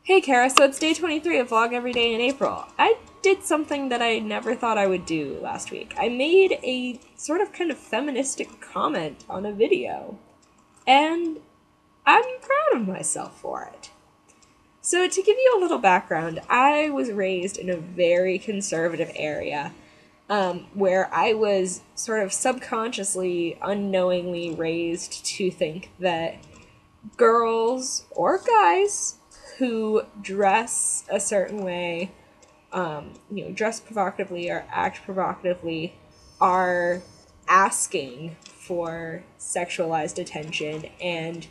Hey Kara, so it's day 23 of Vlog Every Day in April. I did something that I never thought I would do last week. I made a sort of kind of feministic comment on a video, and I'm proud of myself for it. So to give you a little background, I was raised in a very conservative area where I was sort of subconsciously, unknowingly raised to think that girls or guys who dress a certain way, dress provocatively or act provocatively, are asking for sexualized attention, and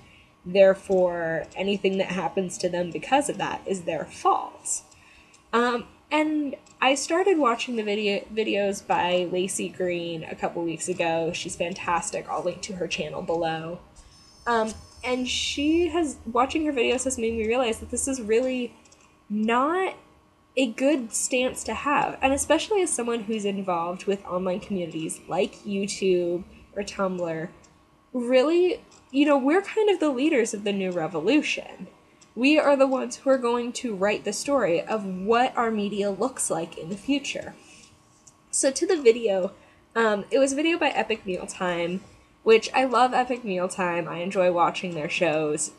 therefore anything that happens to them because of that is their fault. And I started watching the videos by Lacey Green a couple weeks ago. She's fantastic. I'll link to her channel below. And watching her videos has made me realize that this is really not a good stance to have. And especially as someone who's involved with online communities like YouTube or Tumblr, really, we're kind of the leaders of the new revolution. We are the ones who are going to write the story of what our media looks like in the future. So to the video, it was a video by Epic Mealtime, which I love Epic Mealtime. I enjoy watching their shows.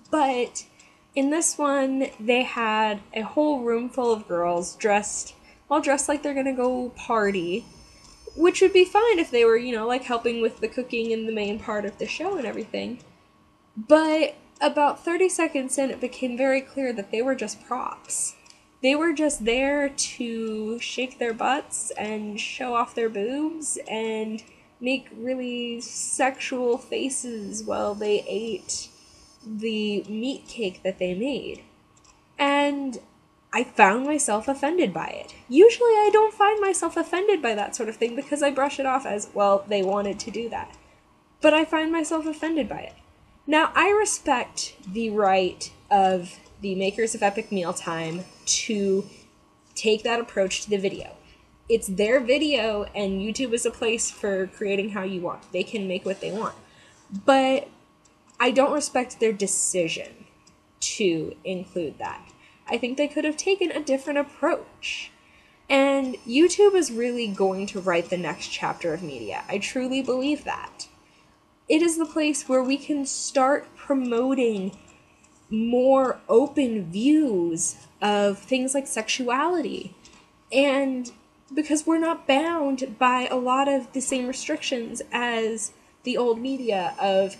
But in this one, they had a whole room full of girls dressed like they're gonna go party, which would be fine if they were, like helping with the cooking and the main part of the show and everything. But about 30 seconds in, it became very clear that they were just props. They were just there to shake their butts and show off their boobs and make really sexual faces while they ate the meat cake that they made. And I found myself offended by it. Usually I don't find myself offended by that sort of thing because I brush it off as, well, they wanted to do that. But I find myself offended by it. Now, I respect the right of the makers of Epic Mealtime to take that approach to the video. It's their video, and YouTube is a place for creating how you want. They can make what they want. But I don't respect their decision to include that. I think they could have taken a different approach. And YouTube is really going to write the next chapter of media. I truly believe that. It is the place where we can start promoting more open views of things like sexuality. And because we're not bound by a lot of the same restrictions as the old media of,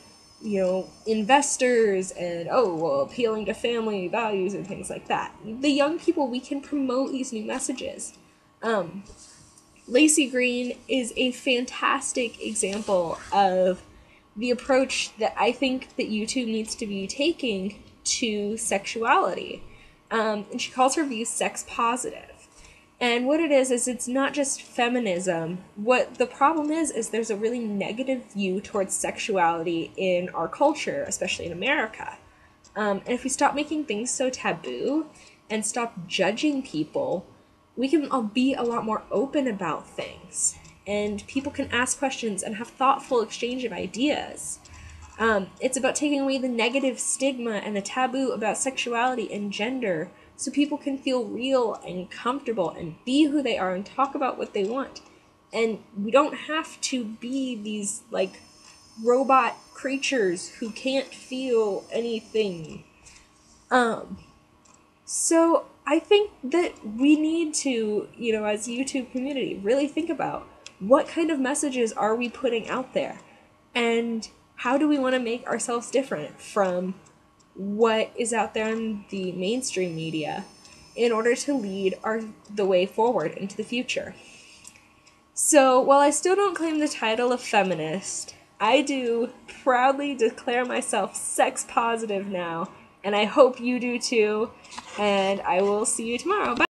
investors and, appealing to family values and things like that. The young people, we can promote these new messages. Lacey Green is a fantastic example of the approach that I think that YouTube needs to be taking to sexuality. And she calls her views sex positive. And what it is it's not just feminism. What the problem is there's a really negative view towards sexuality in our culture, especially in America. And if we stop making things so taboo and stop judging people, we can all be a lot more open about things. And people can ask questions and have thoughtful exchange of ideas. It's about taking away the negative stigma and the taboo about sexuality and gender, so people can feel real and comfortable and be who they are and talk about what they want. And we don't have to be these, robot creatures who can't feel anything. So I think that we need to, as YouTube community, really think about what kind of messages are we putting out there? And how do we want to make ourselves different from what is out there in the mainstream media in order to lead the way forward into the future? So while I still don't claim the title of feminist, I do proudly declare myself sex positive now, and I hope you do too, and I will see you tomorrow. Bye!